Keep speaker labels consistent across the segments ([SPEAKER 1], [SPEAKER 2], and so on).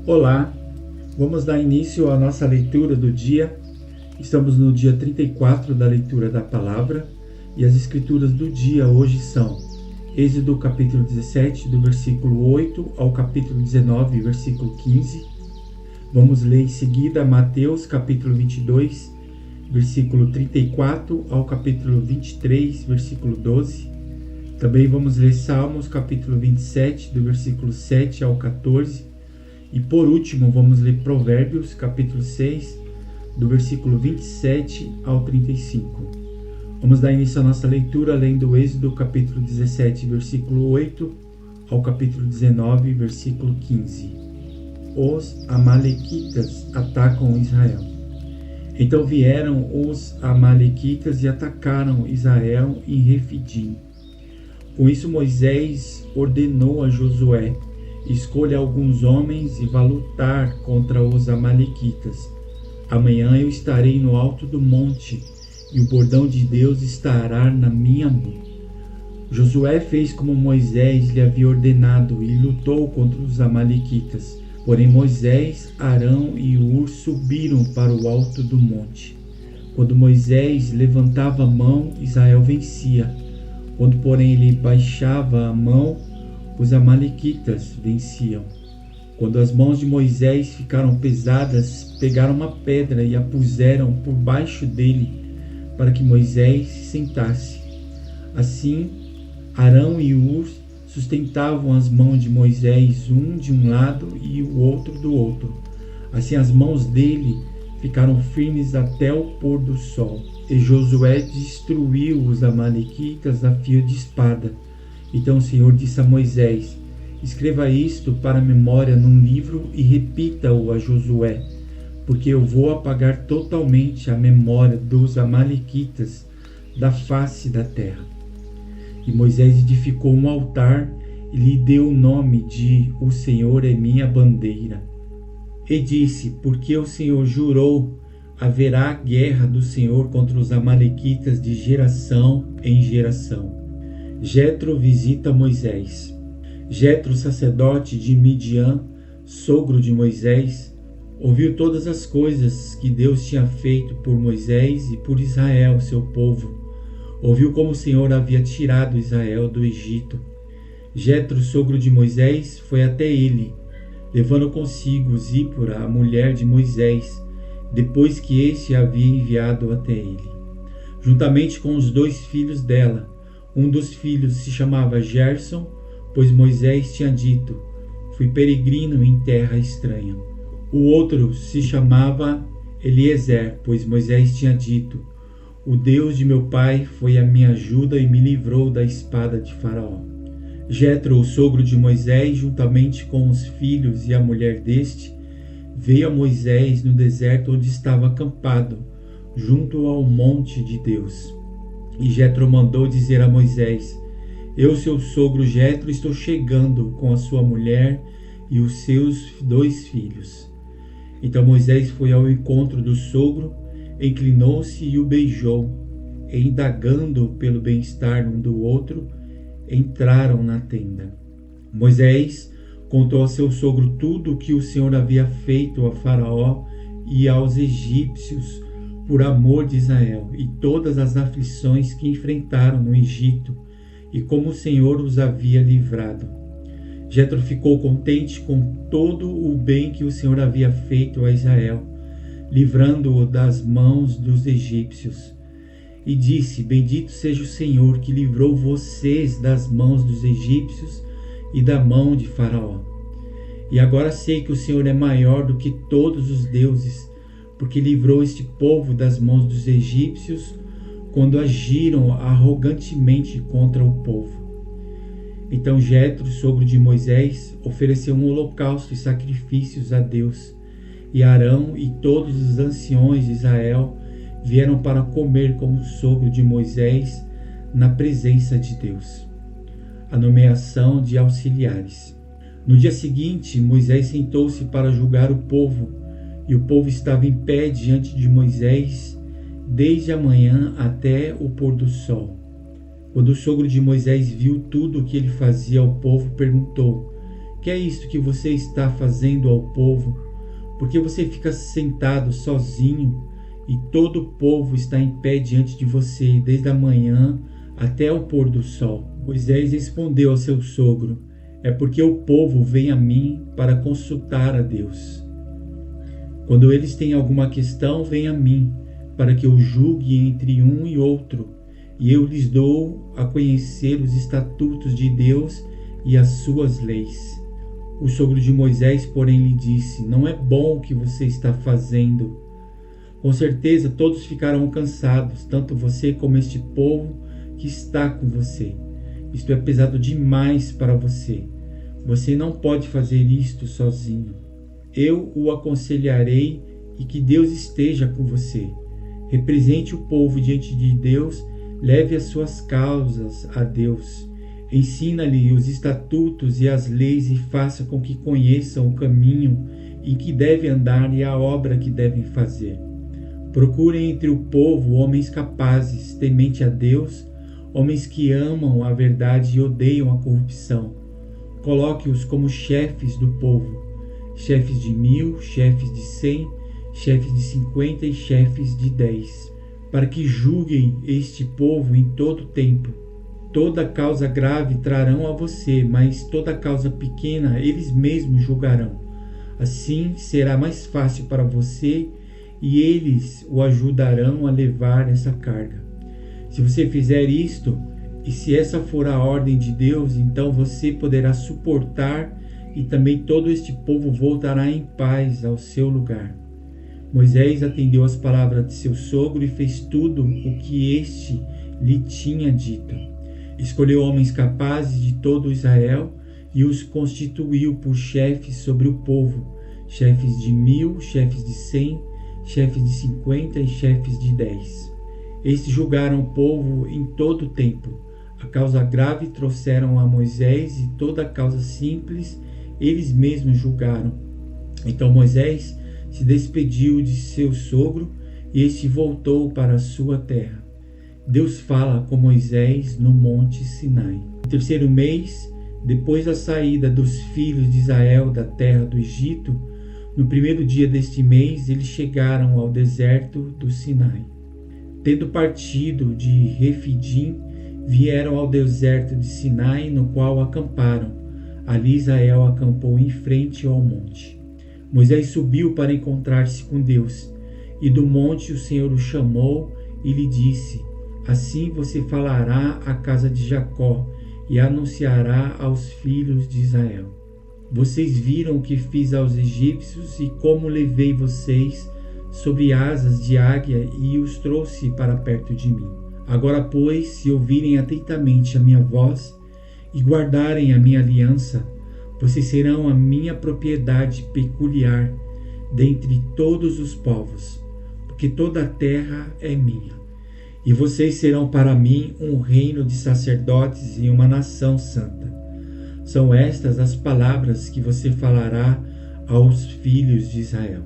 [SPEAKER 1] Olá, vamos dar início à nossa leitura do dia. Estamos no dia 34 da leitura da palavra e as escrituras do dia hoje são Êxodo capítulo 17, do versículo 8 ao capítulo 19, versículo 15. Vamos ler em seguida Mateus capítulo 22, versículo 34 ao capítulo 23, versículo 12. Também vamos ler Salmos capítulo 27, do versículo 7 ao 14. E por último, vamos ler Provérbios, capítulo 6, do versículo 27 ao 35. Vamos dar início à nossa leitura lendo Êxodo, capítulo 17, versículo 8, ao capítulo 19, versículo 15. Os amalequitas atacam Israel. Então vieram os amalequitas e atacaram Israel em Refidim. Com isso Moisés ordenou a Josué: escolha alguns homens e vá lutar contra os amalequitas. Amanhã eu estarei no alto do monte, e o bordão de Deus estará na minha mão. Josué fez como Moisés lhe havia ordenado e lutou contra os amalequitas. Porém Moisés, Arão e Hur subiram para o alto do monte. Quando Moisés levantava a mão, Israel vencia. Quando, porém, ele baixava a mão, os amalequitas venciam. Quando as mãos de Moisés ficaram pesadas, pegaram uma pedra e a puseram por baixo dele, para que Moisés se sentasse. Assim, Arão e Hur sustentavam as mãos de Moisés, um de um lado e o outro do outro. Assim as mãos dele ficaram firmes até o pôr do sol. E Josué destruiu os amalequitas a fio de espada. Então o Senhor disse a Moisés: escreva isto para a memória num livro e repita-o a Josué, porque eu vou apagar totalmente a memória dos amalequitas da face da terra. E Moisés edificou um altar e lhe deu o nome de O Senhor é minha bandeira. E disse: porque o Senhor jurou, haverá guerra do Senhor contra os amalequitas de geração em geração. Jetro visita Moisés. Jetro, sacerdote de Midian, sogro de Moisés, ouviu todas as coisas que Deus tinha feito por Moisés e por Israel, seu povo. Ouviu como o Senhor havia tirado Israel do Egito. Jetro, sogro de Moisés, foi até ele, levando consigo Zípora, a mulher de Moisés, depois que este a havia enviado até ele, juntamente com os 2 filhos dela. Um dos filhos se chamava Gerson, pois Moisés tinha dito: fui peregrino em terra estranha. O outro se chamava Eliezer, pois Moisés tinha dito: o Deus de meu pai foi a minha ajuda e me livrou da espada de Faraó. Jetro, o sogro de Moisés, juntamente com os filhos e a mulher deste, veio a Moisés no deserto onde estava acampado, junto ao monte de Deus. E Jetro mandou dizer a Moisés: eu, seu sogro Jetro, estou chegando com a sua mulher e os seus 2 filhos. Então Moisés foi ao encontro do sogro, inclinou-se e o beijou, e indagando pelo bem-estar um do outro, entraram na tenda. Moisés contou a seu sogro tudo o que o Senhor havia feito a Faraó e aos egípcios por amor de Israel, e todas as aflições que enfrentaram no Egito, e como o Senhor os havia livrado. Jetro ficou contente com todo o bem que o Senhor havia feito a Israel, livrando-o das mãos dos egípcios. E disse: bendito seja o Senhor que livrou vocês das mãos dos egípcios e da mão de Faraó. E agora sei que o Senhor é maior do que todos os deuses, porque livrou este povo das mãos dos egípcios quando agiram arrogantemente contra o povo. Então Jetro, sogro de Moisés, ofereceu um holocausto e sacrifícios a Deus. E Arão e todos os anciões de Israel vieram para comer com o sogro de Moisés na presença de Deus. A nomeação de auxiliares. No dia seguinte, Moisés sentou-se para julgar o povo, e o povo estava em pé diante de Moisés desde a manhã até o pôr do sol. Quando o sogro de Moisés viu tudo o que ele fazia ao povo, perguntou: Que é isto que você está fazendo ao povo? Porque você fica sentado sozinho e todo o povo está em pé diante de você, desde a manhã até o pôr do sol. Moisés respondeu ao seu sogro: é porque o povo vem a mim para consultar a Deus. Quando eles têm alguma questão, vem a mim, para que eu julgue entre um e outro, e eu lhes dou a conhecer os estatutos de Deus e as suas leis. O sogro de Moisés, porém, lhe disse: não é bom o que você está fazendo. Com certeza todos ficarão cansados, tanto você como este povo que está com você. Isto é pesado demais para você. Você não pode fazer isto sozinho. Eu o aconselharei e que Deus esteja com você. Represente o povo diante de Deus, leve as suas causas a Deus. Ensina-lhe os estatutos e as leis e faça com que conheçam o caminho em que devem andar e a obra que devem fazer. Procurem entre o povo homens capazes, temente a Deus, homens que amam a verdade e odeiam a corrupção. Coloque-os como chefes do povo, chefes de 1000, chefes de 100, chefes de 50 e chefes de 10, para que julguem este povo em todo tempo. Toda causa grave trarão a você, mas toda causa pequena eles mesmos julgarão. Assim será mais fácil para você e eles o ajudarão a levar essa carga. Se você fizer isto, e se essa for a ordem de Deus, então você poderá suportar e também todo este povo voltará em paz ao seu lugar. Moisés atendeu às palavras de seu sogro e fez tudo o que este lhe tinha dito. Escolheu homens capazes de todo Israel e os constituiu por chefes sobre o povo, chefes de 1000, chefes de 100, chefes de 50 e chefes de 10. Estes julgaram o povo em todo o tempo. A causa grave trouxeram a Moisés e toda a causa simples eles mesmos julgaram. Então Moisés se despediu de seu sogro e este voltou para a sua terra. Deus fala com Moisés no monte Sinai. No terceiro mês, depois da saída dos filhos de Israel da terra do Egito, no primeiro dia deste mês, eles chegaram ao deserto do Sinai. Tendo partido de Refidim, vieram ao deserto de Sinai, no qual acamparam. Ali Israel acampou em frente ao monte. Moisés subiu para encontrar-se com Deus, e do monte o Senhor o chamou e lhe disse: assim você falará à casa de Jacó e anunciará aos filhos de Israel. Vocês viram o que fiz aos egípcios e como levei vocês sobre asas de águia e os trouxe para perto de mim. Agora, pois, se ouvirem atentamente a minha voz e guardarem a minha aliança, vocês serão a minha propriedade peculiar dentre todos os povos, porque toda a terra é minha. E vocês serão para mim um reino de sacerdotes e uma nação santa. São estas as palavras que você falará aos filhos de Israel.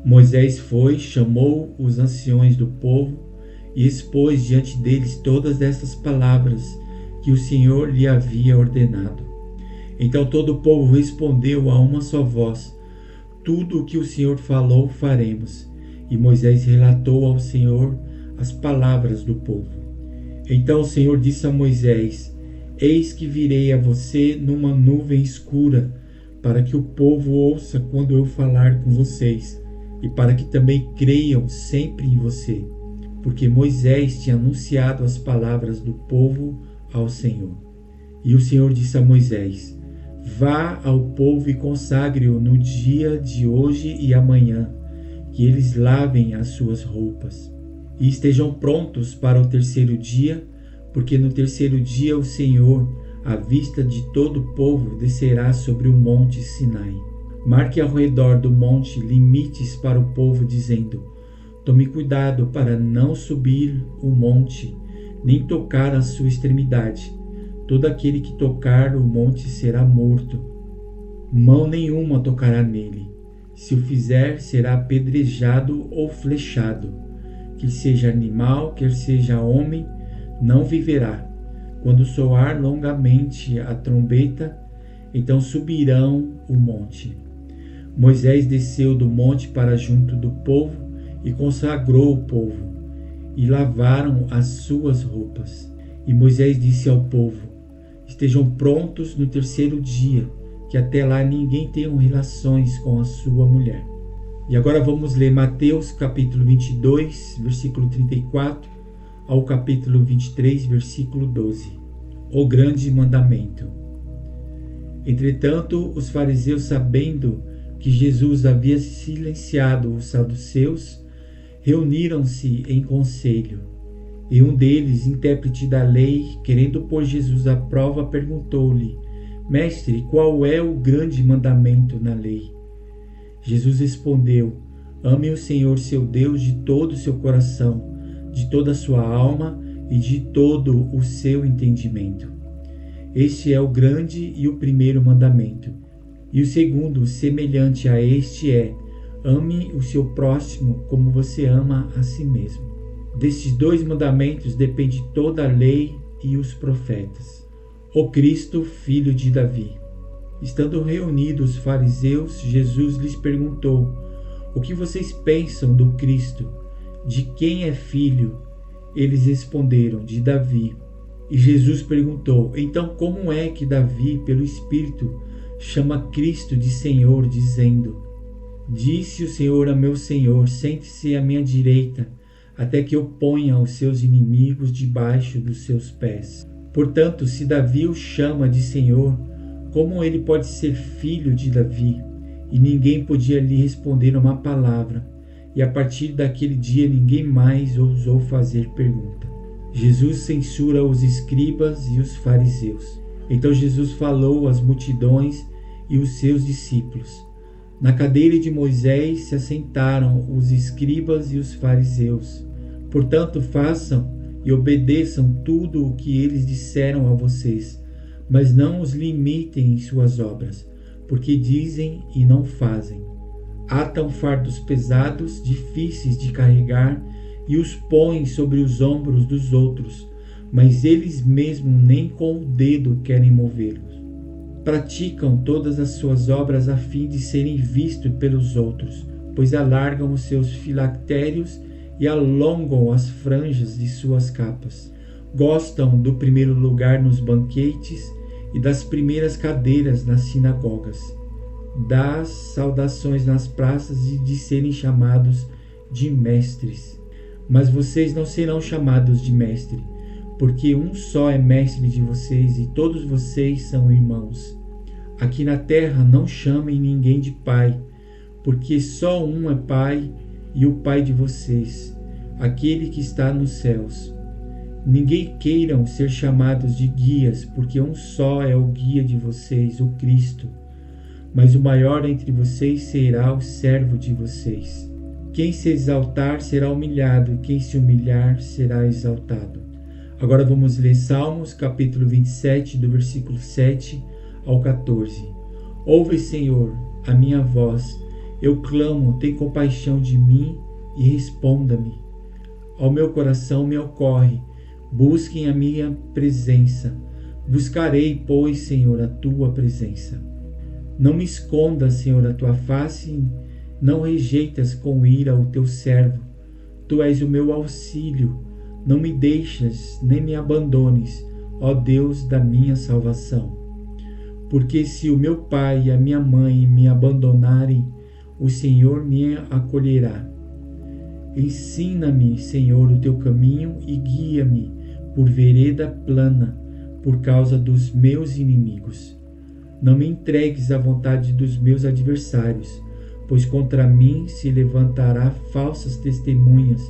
[SPEAKER 1] Moisés foi, chamou os anciões do povo e expôs diante deles todas estas palavras que o Senhor lhe havia ordenado. Então todo o povo respondeu a uma só voz: tudo o que o Senhor falou faremos. E Moisés relatou ao Senhor as palavras do povo. Então o Senhor disse a Moisés: eis que virei a você numa nuvem escura, para que o povo ouça quando eu falar com vocês, e para que também creiam sempre em você, porque Moisés tinha anunciado as palavras do povo ao Senhor. E o Senhor disse a Moisés: vá ao povo e consagre-o no dia de hoje e amanhã, que eles lavem as suas roupas e estejam prontos para o terceiro dia, porque no terceiro dia o Senhor, à vista de todo o povo, descerá sobre o monte Sinai. Marque ao redor do monte limites para o povo, dizendo: tome cuidado para não subir o monte, nem tocar a sua extremidade. Todo aquele que tocar o monte será morto. Mão nenhuma tocará nele. Se o fizer, será apedrejado ou flechado. Quer seja animal, quer seja homem, não viverá. Quando soar longamente a trombeta, então subirão o monte. Moisés desceu do monte para junto do povo e consagrou o povo, e lavaram as suas roupas. E Moisés disse ao povo: estejam prontos no terceiro dia, que até lá ninguém tenha relações com a sua mulher. E agora vamos ler Mateus capítulo 22, versículo 34, ao capítulo 23, versículo 12. O grande mandamento. Entretanto, os fariseus, sabendo que Jesus havia silenciado os saduceus, reuniram-se em conselho. E um deles, intérprete da lei, querendo pôr Jesus à prova, perguntou-lhe: Mestre, qual é o grande mandamento na lei? Jesus respondeu: ame o Senhor seu Deus de todo o seu coração, de toda a sua alma e de todo o seu entendimento. Este é o grande e o primeiro mandamento. E o segundo, semelhante a este, é: ame o seu próximo como você ama a si mesmo. Destes dois mandamentos depende toda a lei e os profetas. O Cristo, filho de Davi. Estando reunidos os fariseus, Jesus lhes perguntou: o que vocês pensam do Cristo? De quem é filho? Eles responderam: de Davi. E Jesus perguntou: então como é que Davi, pelo Espírito, chama Cristo de Senhor, dizendo: disse o Senhor a meu Senhor, sente-se à minha direita, até que eu ponha os seus inimigos debaixo dos seus pés. Portanto, se Davi o chama de Senhor, como ele pode ser filho de Davi? E ninguém podia lhe responder uma palavra. E a partir daquele dia ninguém mais ousou fazer pergunta. Jesus censura os escribas e os fariseus. Então Jesus falou às multidões e os seus discípulos. Na cadeira de Moisés se assentaram os escribas e os fariseus. Portanto, façam e obedeçam tudo o que eles disseram a vocês, mas não os limitem em suas obras, porque dizem e não fazem. Atam fardos pesados, difíceis de carregar, e os põem sobre os ombros dos outros, mas eles mesmos nem com o dedo querem movê-los. Praticam todas as suas obras a fim de serem vistos pelos outros, pois alargam os seus filactérios e alongam as franjas de suas capas. Gostam do primeiro lugar nos banquetes e das primeiras cadeiras nas sinagogas, das saudações nas praças e de serem chamados de mestres. Mas vocês não serão chamados de mestre, porque um só é mestre de vocês e todos vocês são irmãos. Aqui na terra não chamem ninguém de pai, porque só um é pai e o pai de vocês, aquele que está nos céus. Ninguém queiram ser chamados de guias, porque um só é o guia de vocês, o Cristo. Mas o maior entre vocês será o servo de vocês. Quem se exaltar será humilhado, e quem se humilhar será exaltado. Agora vamos ler Salmos, capítulo 27, do versículo 7 ao 14. Ouve, Senhor, a minha voz. Eu clamo, tem compaixão de mim e responda-me. Ao meu coração me ocorre, busquem a minha presença. Buscarei, pois, Senhor, a tua presença. Não me escondas, Senhor, a tua face, não rejeitas com ira o teu servo. Tu és o meu auxílio, não me deixas, nem me abandones, ó Deus da minha salvação. Porque se o meu pai e a minha mãe me abandonarem, o Senhor me acolherá. Ensina-me, Senhor, o teu caminho e guia-me por vereda plana, por causa dos meus inimigos. Não me entregues à vontade dos meus adversários, pois contra mim se levantará falsas testemunhas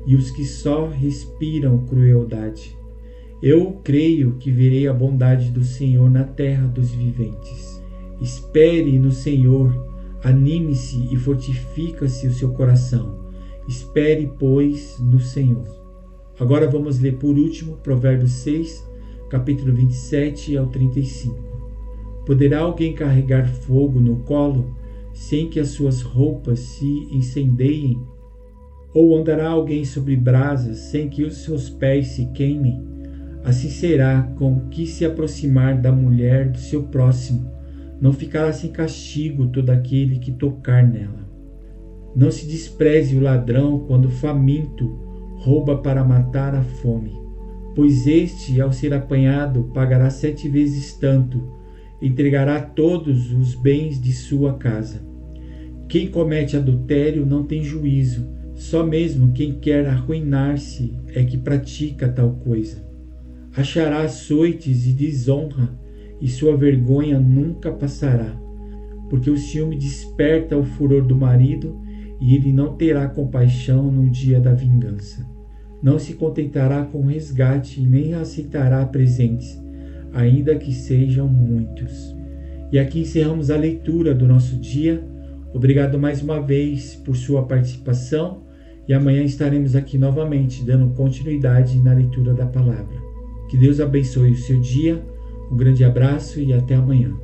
[SPEAKER 1] e os que só respiram crueldade. Eu creio que verei a bondade do Senhor na terra dos viventes. Espere no Senhor, anime-se e fortifica-se o seu coração. Espere, pois, no Senhor. Agora vamos ler por último Provérbios 6, capítulo 27 ao 35. Poderá alguém carregar fogo no colo, sem que as suas roupas se incendeiem? Ou andará alguém sobre brasas, sem que os seus pés se queimem? Assim será com o que se aproximar da mulher do seu próximo, Não ficará sem castigo todo aquele que tocar nela. Não se despreze o ladrão quando faminto rouba para matar a fome, pois este, ao ser apanhado, pagará 7 vezes tanto, entregará todos os bens de sua casa. Quem comete adultério não tem juízo, só mesmo quem quer arruinar-se é que pratica tal coisa. Achará açoites e desonra, e sua vergonha nunca passará, porque o ciúme desperta o furor do marido, e ele não terá compaixão no dia da vingança. Não se contentará com resgate, nem aceitará presentes, ainda que sejam muitos. E aqui encerramos a leitura do nosso dia. Obrigado mais uma vez por sua participação, e amanhã estaremos aqui novamente, dando continuidade na leitura da palavra. Que Deus abençoe o seu dia, um grande abraço e até amanhã.